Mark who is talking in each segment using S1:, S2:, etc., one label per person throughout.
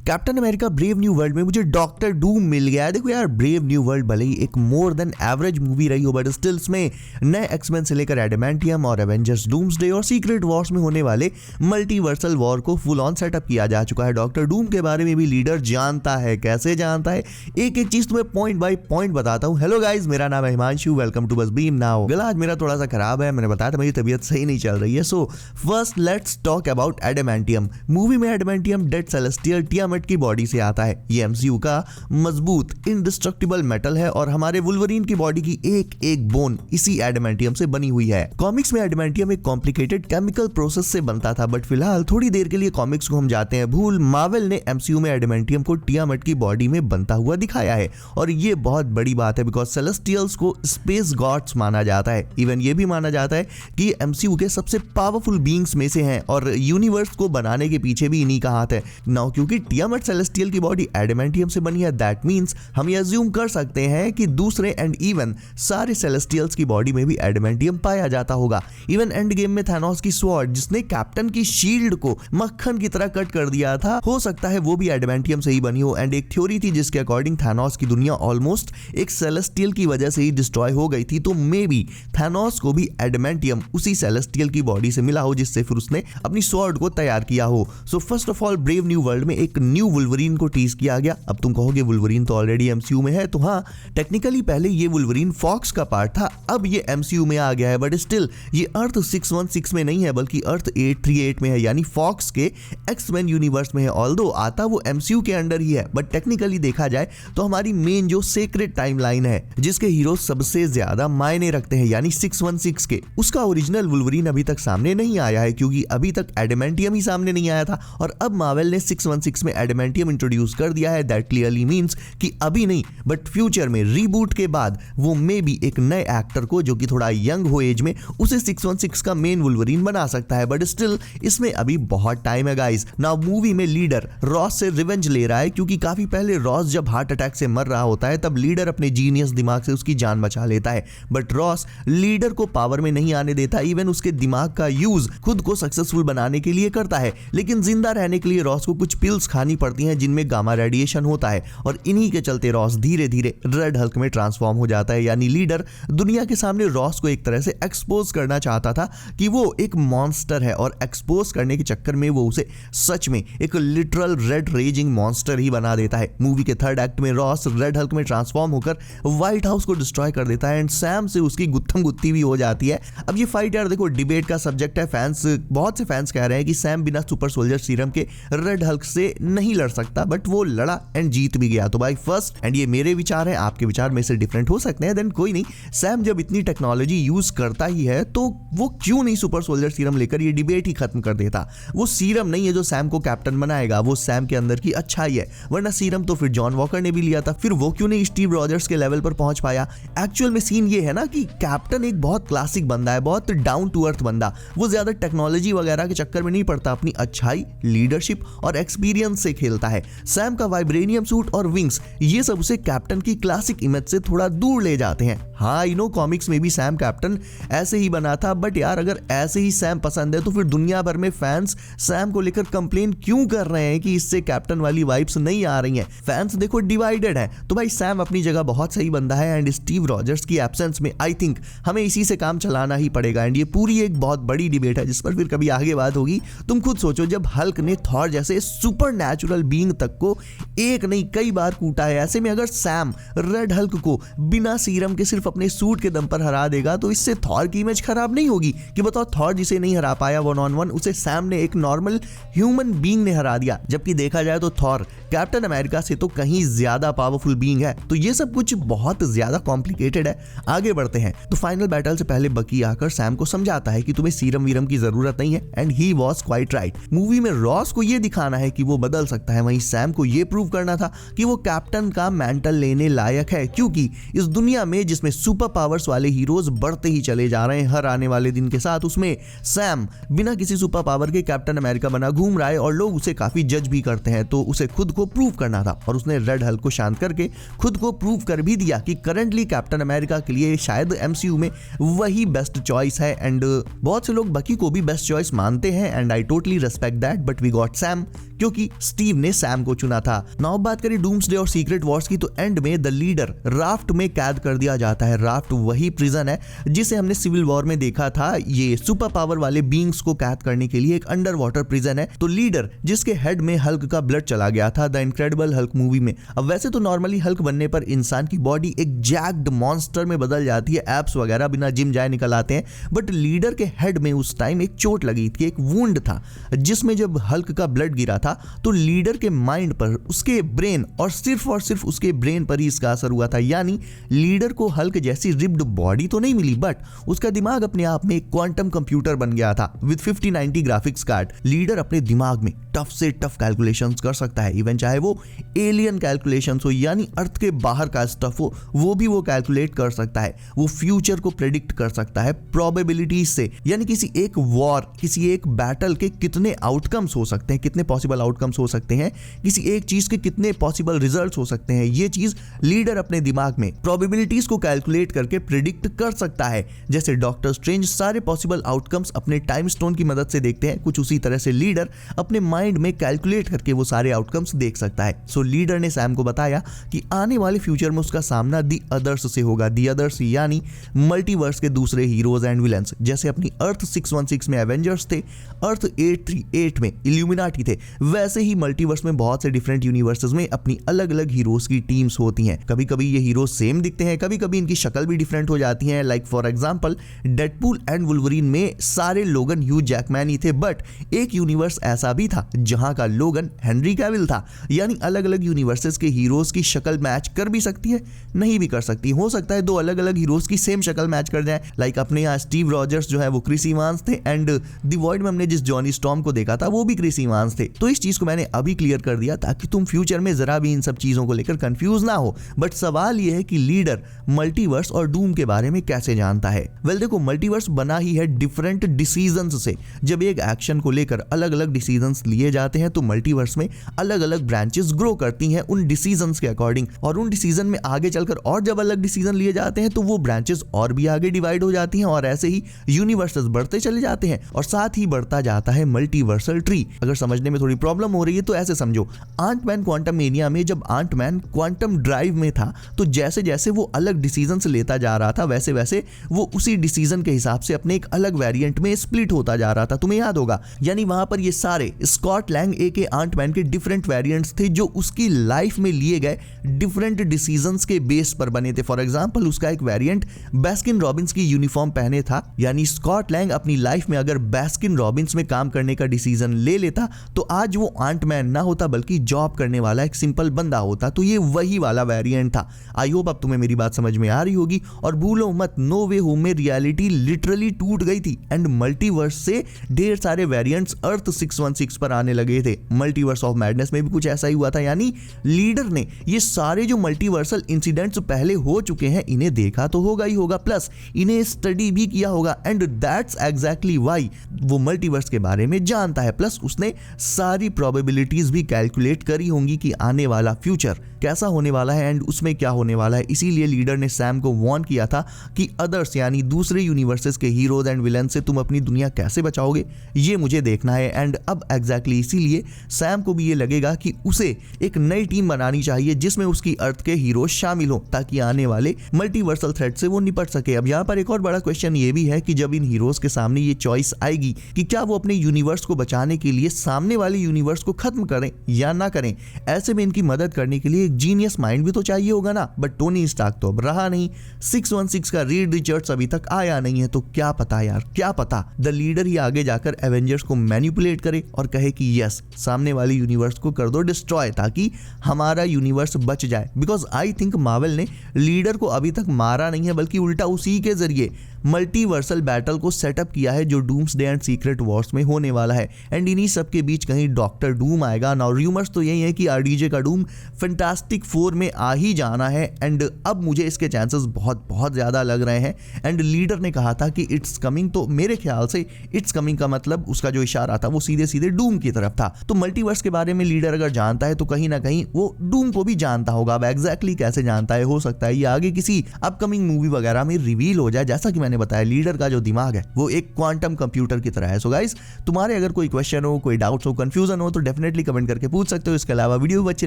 S1: Captain America brave new world में मुझे doctor Doom मिल गया है। देखो यार, ब्रेव न्यू वर्ल्ड भले ही एक मोर देन एवरेज मूवी रही हो, बट स्टिल इसमें नए एक्समैन से लेकर एडामेंटियम और एवेंजर्स डूम्सडे और सीक्रेट वॉर्स में होने वाले मल्टीवर्सल वॉर को फुल ऑन सेटअप किया जा चुका है। डॉक्टर डूम के बारे में भी लीडर जानता है, कैसे जानता है, एक एक चीज तुम्हें पॉइंट बाय पॉइंट बताता हूँ। हेलो गाइस, मेरा नाम है हिमांशु, वेलकम टू बस बीम नाउ। गला आज मेरा थोड़ा सा खराब है, मैंने बताया था मेरी तबीयत सही नहीं चल रही है। So first let's talk about adamantium. Movie में एडामेंटियम डेड सेलेस्टियल टियामेट की बॉडी से आता है। ये एमसीयू का मजबूत इंडिस्ट्रक्टिबल मेटल है और हमारे वुल्वरीन की बॉडी की एक एक बोन इसी एडामेंटियम से बनी हुई है। कॉमिक्स में एडामेंटियम एक कॉम्प्लिकेटेड केमिकल प्रोसेस से बनता था, बट फिलहाल थोड़ी देर के लिए कॉमिक्स को हम जाते हैं भूल। मार्वल ने एमसीयू में एडामेंटियम को टियामेट की बॉडी में बनता हुआ दिखाया है और ये बहुत बड़ी बात है बिकॉज सेलेस्टियल्स को स्पेस गॉड्स माना जाता है। इवन ये भी माना जाता है कि एमसीयू के सबसे पावरफुल बीइंग्स में से हैं और यूनिवर्स को बनाने के पीछे भी इन्हीं का हाथ है। नाउ क्योंकि टियामेट सेलेस्टियल की बॉडी एडामेंटियम से बनी है, दैट मींस हम ये अज्यूम कर सकते हैं कि दूसरे एंड इवन सारे सेलेस्टियल्स की बॉडी में भी एडामेंटियम पाया जाता होगा। इवन एंड गेम में थैनोस की स्वॉर्ड जिसने कैप्टन की शील्ड को मक्खन की तरह कट कर दिया था, हो सकता है वो भी एडामेंटियम से ही बनी हो। एंड एक थ्योरी थी जिसके अकॉर्डिंग थैनोस की दुनिया ऑलमोस्ट एक सेलेस्टियल की वजह से ही डिस्ट्रॉय हो गई थी, तो मे बी थैनोस को भी एडामेंटियम उसी सेलेस्टियल की बॉडी से मिला हो जिससे फिर उसने अपनी स्वॉर्ड को तैयार किया हो। So first of all brave new world में एक न्यू वुल्वरीन को टीज किया गया। अब तुम कहोगे वुल्वरीन तो ऑलरेडी एमसीयू में है, तो हाँ टेक्निकली पहले ये वुल्वरीन फॉक्स का पार्ट था, अब ये एमसीयू में आ गया है, बट स्टिल ये अर्थ 616 में नहीं है बल्कि अर्थ 838 में है, यानी फॉक्स के एक्समैन यूनिवर्स में है। ऑल्दो आता वो एमसीयू के अंडर ही है, बट टेक्निकली देखा जाए तो हमारी मेन जो सीक्रेट टाइमलाइन है जिसके हीरो सबसे ज्यादा मायने रखते हैं यानी 616 के, उसका ओरिजिनल वुल्वरीन अभी तक सामने नहीं आया है क्योंकि अभी तक एडामेंटियम ही सामने नहीं आया था और अब मार्वल ने 616 में एडामेंटियम इंट्रोड्यूस कर दिया है। दैट क्लियरली मींस कि अभी नहीं बट फ्यूचर में रीबूट के बाद वो मे बी एक नए एक्टर को जो कि थोड़ा यंग हो एज में उसे 616 का मेन वुल्वरीन बना सकता है, बट स्टिल इसमें अभी बहुत टाइम है गाइस। नाउ मूवी में लीडर रॉस से रिवेंज ले रहा है क्योंकि काफी पहले रॉस जब हार्ट अटैक से मर रहा होता है तब लीडर अपने जीनियस दिमाग से उसकी जान बचा लेता है, बट रॉस लीडर को पावर में नहीं आने देता। इवन उसके दिमाग का यूज खुद को सक्सेसफुल बनाने के लिए करता है, लेकिन जिंदा रहने के लिए रॉस को कुछ पिल्स खानी पड़ती हैं जिनमें गामा रेडिएशन होता है और इन्हीं के चलते रॉस धीरे धीरे रेड हल्क में ट्रांसफॉर्म हो जाता है। यानी लीडर दुनिया के सामने रॉस को एक तरह से एक्सपोज करना चाहता था कि वो एक मॉन्स्टर है और एक्सपोज करने के चक्कर में वो उसे सच में एक लिटरल रेड रेजिंग मॉन्स्टर ही बना देता है। मूवी के थर्ड एक्ट में रॉस रेड हल्क में ट्रांसफॉर्म होकर व्हाइट हाउस को डिस्ट्रॉय कर देता है एंड सैम से उसकी गुत्थम गुत्ती भी हो जाती है। अब ये फाइट यार देखो डिबेट का सब्जेक्ट है, बहुत से फैंस कह रहे हैं कि सैम बिना सुपर सोल्जर सीरम के रेड हल्क से नहीं लड़ सकता, बट वो लड़ा एंड जीत भी गया। तो भाई फर्स्ट एंड ये मेरे विचार हैं, आपके विचार में से डिफरेंट हो सकते हैं, देन कोई नहीं, सैम जब इतनी टेक्नोलॉजी यूज करता ही है तो वो क्यों नहीं सुपर सोल्जर सीरम लेकर ये डिबेट ही खत्म कर देता। वो सीरम नहीं है जो सैम को कैप्टन बनाएगा, वो सैम के अंदर की अच्छाई है, वरना सीरम तो फिर जॉन वॉकर ने भी लिया था, फिर वो क्यों नहीं स्टीव रॉजर्स के लेवल पर पहुंच पाया। एक्चुअल में सीन ये है ना कि कैप्टन एक बहुत क्लासिक बंदा है, बहुत डाउन टू अर्थ बंदा, वो ज्यादा टेक्नोलॉजी वगैरह के चक्कर में नहीं पड़ता, अपनी अच्छाई, लीडरशिप और एक्सपीरियंस से खेलता है। सैम का वाइब्रेनियम सूट और विंग्स ये सब उसे कैप्टन की क्लासिक इमेज से थोड़ा दूर ले जाते हैं। हाँ यू नो कॉमिक्स में भी सैम कैप्टन ऐसे ही बना था, बट यार अगर ऐसे ही सैम पसंद है तो फिर दुनिया भर में फैंस सैम को लेकर कंप्लेन क्यों कर रहे हैं कि इससे कैप्टन वाली वाइब्स नहीं आ रही हैं। फैंस देखो डिवाइडेड है, तो भाई सैम अपनी जगह बहुत सही बंदा है एंड स्टीव रॉजर्स की एब्सेंस में आई थिंक हमें इसी से काम चलाना ही पड़ेगा। एंड ये पूरी एक बहुत बड़ी डिबेट है जिस पर फिर कभी आगे बात होगी। तुम खुद सोचो जब हल्क ने थॉर जैसे सुपर नेचुरल बीइंग तक को एक नहीं कई बार कूटा है, ऐसे में अगर सैम रेड हल्क को बिना सीरम के सिर्फ अपने सूट के दम पर हरा देगा तो इससे थॉर की इमेज खराब नहीं होगी कि बताओ थॉर जिसे नहीं हरा पाया 1-on-1 उसे सैम ने एक नॉर्मल ह्यूमन बीइंग ने हरा दिया। जबकि देखा जाए तो थॉर कैप्टन अमेरिका से तो कहीं ज्यादा पावरफुल बीइंग है, तो ये सब कुछ बहुत ज्यादा कॉम्प्लिकेटेड है। आगे बढ़ते हैं तो फाइनल बैटल से पहले बकी आकर सैम को समझाता है कि तुम्हें सीरम वीरम की जरूरत नहीं है and he was quite right. Movie में रॉस को ये दिखाना है कि वो बदल सकता है, वहीं सैम को ये प्रूव करना था कि वो कैप्टन का मैंटल लेने लायक है, क्योंकि इस दुनिया में जिसमें सुपर पावर्स वाले हीरोज बढ़ते ही चले जा रहे हैं हर आने वाले दिन के साथ, उसमें सैम बिना किसी सुपर पावर के कैप्टन अमेरिका बना घूम रहा है और लोग उसे काफी जज भी करते हैं, तो उसे खुद को प्रूव करना था और उसने रेड हल्क को शांत करके खुद को प्रूव कर भी दिया कि करंटली कैप्टन अमेरिका के लिए शायद एमसीयू में वही बेस्ट चॉइस है। एंड बहुत से लोग बकी को भी बेस्ट चॉइस मानते हैं and I totally respect that, but we got Sam क्योंकि स्टीव ने सैम को चुना था। नाउ बात करें डूम्सडे और सीक्रेट वॉर्स की, तो एंड में द लीडर राफ्ट में कैद कर दिया जाता है। राफ्ट वही प्रिजन है जिसे हमने सिविल वॉर में देखा था। ये सुपर पावर वाले बींग्स को कैद करने के लिए एक अंडर वाटर प्रिजन है। तो लीडर जिसके हेड में हल्क का ब्लड चला गया था द इनक्रेडिबल हल्क मूवी में। अब वैसे तो नॉर्मली हल्क बनने पर इंसान की बॉडी एक जैक्ड मॉन्स्टर में बदल जाती है, एब्स वगैरह बिना जिम जाए निकल आते हैं, बट लीडर के हेड में उस टाइम एक चोट लगी थी, एक वुंड था, जिसमें जब हल्क का ब्लड गिरा था तो लीडर के माइंड पर, उसके ब्रेन और सिर्फ उसके ब्रेन पर ही इसका असर हुआ था। यानी लीडर को हल्क जैसी रिप्ड बॉडी तो नहीं मिली, बट उसका दिमाग अपने आप में एक क्वांटम कंप्यूटर बन गया था विद 5090 ग्राफिक्स कार्ड। लीडर अपने दिमाग में टफ से टफ कैलकुलेशंस कर सकता है, इवन चाहे वो एलियन कैलकुलेशंस हो यानी अर्थ के बाहर का स्टफ हो, वो भी वो कैलकुलेट कर सकता है। वो फ्यूचर को प्रेडिक्ट कर सकता है प्रोबेबिलिटीज से, यानी किसी एक वॉर, किसी एक बैटल के कितने आउटकम्स हो सकते हैं, कितने पॉसिबल आउटकम्स हो सकते हैं, किसी एक चीज के कितने पॉसिबल रिजल्ट्स हो सकते हैं, ये चीज लीडर अपने दिमाग में प्रोबेबिलिटीज को कैलकुलेट करके प्रेडिक्ट कर सकता है। जैसे डॉक्टर स्ट्रेंज सारे पॉसिबल आउटकम्स अपने टाइम स्टोन की मदद से देखते हैं, कुछ उसी तरह से लीडर अपने माइंड में कैलकुलेट करके वो सारे आउटकम्स देख सकता है। सो लीडर ने सैम को बताया कि आने वाले फ्यूचर में उसका सामना दी अदर्स से होगा। दी अदर्स यानी मल्टीवर्स के दूसरे हीरोज एंड विलन्स। जैसे अपनी अर्थ 616 में एवेंजर्स थे, अर्थ 838 में इल्यूमिनाटी थे, वैसे ही मल्टीवर्स में बहुत से डिफरेंट यूनिवर्सेस में अपनी अलग अलग हीरोज की टीम्स होती हैं। कभी कभी ये हीरोज सेम दिखते हैं, कभी कभी इनकी शक्ल भी डिफरेंट हो जाती है। Like for example Deadpool and Wolverine में सारे लोगन ह्यू जैकमैन ही थे, बट एक यूनिवर्स ऐसा भी था जहां का लोगन हेनरी कैविल था। यानी अलग अलग यूनिवर्सेस के हीरोज की शक्ल मैच कर भी सकती है, नहीं भी कर सकती। हो सकता है दो अलग अलग हीरोज की सेम शक्ल मैच कर जाए। लाइक अपने यहाँ स्टीव रॉजर्स जो है वो क्रिस इवांस थे, एंड द वॉइड में हमने जिस जॉनी स्टॉर्म को देखा था वो भी क्रिस इवांस थे। तो इस चीज को मैंने अभी क्लियर कर दिया ताकि तुम फ्यूचर में जरा भी इन सब चीजों को लेकर कंफ्यूज ना हो। बट सवाल यह है कि लीडर मल्टीवर्स और डूम के बारे में कैसे जानता है। वेल देखो, मल्टीवर्स बना ही है डिफरेंट डिसीजंस से। जब एक एक्शन को लेकर अलग अलग डिसीजंस लिए जाते हैं तो मल्टीवर्स में अलग अलग ब्रांचेस ग्रो करती हैं उन डिसीजंस के अकॉर्डिंग, और उन डिसीजन में आगे चलकर और जब अलग डिसीजन लिए जाते हैं तो वो ब्रांचेस और भी आगे डिवाइड हो जाती हैं, और ऐसे ही यूनिवर्सेस बढ़ते चले जाते हैं और साथ ही बढ़ता जाता है मल्टीवर्सल ट्री। अगर समझने में थोड़ी प्रॉब्लम हो रही है तो ऐसे समझो, आंटमैन क्वांटममेनिया में जब आंटमैन क्वांटम ड्राइव में था तो जैसे जैसे वो अलग डिसीजंस लेता जा रहा था वैसे वैसे वो उसी डिसीजन के हिसाब से अपने एक अलग वेरिएंट में स्प्लिट होता जा रहा था। तुम्हें याद होगा, यानी वहां पर ये सारे स्कॉट लैंग एके आंटमैन के डिफरेंट वेरिएंट्स थे जो उसकी लाइफ में लिए गए डिफरेंट डिसीजंस के बेस पर बने थे। फॉर एग्जांपल उसका एक वेरिएंट बास्किन रॉबिन्स की यूनिफॉर्म पहने था, यानी स्कॉट लैंग अपनी लाइफ में अगर बास्किन रॉबिन्स में काम करने का डिसीजन ले लेता तो आज वो आंटमैन ना होता बल्कि जॉब करने वाला एक सिंपल बंदा होता। तो ये वही वाला वेरिएंट था। आई होप अब तुम्हें मेरी बात समझ में आ रही होगी। और भूलो मत, नो वे होम में रियलिटी लिटरली टूट गई थी एंड मल्टीवर्स से ढेर सारे वेरिएंट्स अर्थ 616 पर आने लगे थे। मल्टीवर्स ऑफ मैडनेस में भी कुछ ऐसा ही हुआ था, यानी लीडर ने ये सारे जो मल्टीवर्सल इंसिडेंट्स पहले हो चुके हैं इन्हें देखा तो होगा ही होगा, प्लस इन्हें स्टडी भी किया होगा, एंड दैट्स एग्जैक्टली व्हाई वो मल्टीवर्स के बारे में जानता है। प्लस उसने सारी प्रोबेबिलिटीज भी कैलकुलेट करी होंगी कि आने वाला फ्यूचर कैसा होने वाला है एंड उसमें क्या होने वाला है। इसीलिए लीडर ने सैम को वार्न किया था कि अदर्स यानी दूसरे यूनिवर्सेस के हीरोज एंड विलन से तुम अपनी दुनिया कैसे बचाओगे ये मुझे देखना है। एंड अब एग्जैक्टली इसीलिए सैम को भी ये लगेगा कि उसे एक नई टीम बनानी चाहिए जिसमें उसकी अर्थ के हीरोज शामिल हो ताकि आने वाले मल्टीवर्सल थ्रेट से वो निपट सके। अब यहाँ पर एक और बड़ा क्वेश्चन ये भी है कि जब इन हीरोज के सामने ये चॉइस आएगी कि क्या वो अपने यूनिवर्स को बचाने के लिए सामने वाले यूनिवर्स को खत्म करें या ना करें, ऐसे में इनकी मदद करने के लिए एक जीनियस माइंड भी तो चाहिए होगा ना। बट टोनी स्टार्क तो अब रहा नहीं, 616 का रीड रिचर्ड्स अभी तक आया नहीं है, तो क्या पता यार, क्या पता द लीडर ही आगे जाकर एवेंजर्स को मैनिपुलेट करे और कहे कि यस सामने वाले यूनिवर्स को कर दो डिस्ट्रॉय ताकि हमारा यूनिवर्स बच जाए। बिकॉज आई थिंक मार्वल ने लीडर को अभी तक मारा नहीं है बल्कि उल्टा उसी के जरिए मल्टीवर्सल बैटल को सेटअप किया है जो डूम्सडे एंड सीक्रेट वॉर्स में होने वाला है। एंड इन्हीं सब के बीच कहीं डॉक्टर डूम आएगा। नाउ रूमर्स तो यही है कि आरडीजे का डूम फैंटास्टिक फोर में आ ही जाना है, एंड अब मुझे इसके चांसेस बहुत बहुत ज्यादा लग रहे हैं। एंड लीडर ने कहा था कि इट्स कमिंग, तो मेरे ख्याल से इट्स कमिंग का मतलब उसका जो इशारा था वो सीधे सीधे डूम की तरफ था। तो मल्टीवर्स के बारे में लीडर अगर जानता है तो कहीं ना कहीं वो डूम को भी जानता होगा। अब एग्जैक्टली कैसे जानता है, हो सकता है ये आगे किसी अपकमिंग मूवी वगैरह में रिवील हो जाए। जैसा कि मैंने बताया लीडर का जो दिमाग है वो एक क्वांटम कंप्यूटर की तरह है। सो गाइस, तुम्हारे अगर कोई क्वेश्चन हो, कोई डाउट्स हो, कंफ्यूजन हो तो डेफिनेटली डेफिनेटली कमेंट करके पूछ सकते हो। इसके अलावा वीडियो भी अच्छी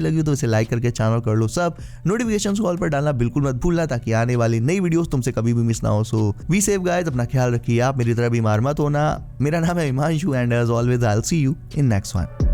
S1: लगी तो इसे लाइक करके चैनल कर लो सब, नोटिफिकेशन कॉल पर डालना बिल्कुल मत भूलना ताकि आने वाली नई वीडियोस तुमसे कभी भी मिस ना हो। सो बी सेफ गाइस, अपना ख्याल रखिए, आप मेरी तरह बीमार मत होना। मेरा नाम है Himanshu and as always I will see you in next one.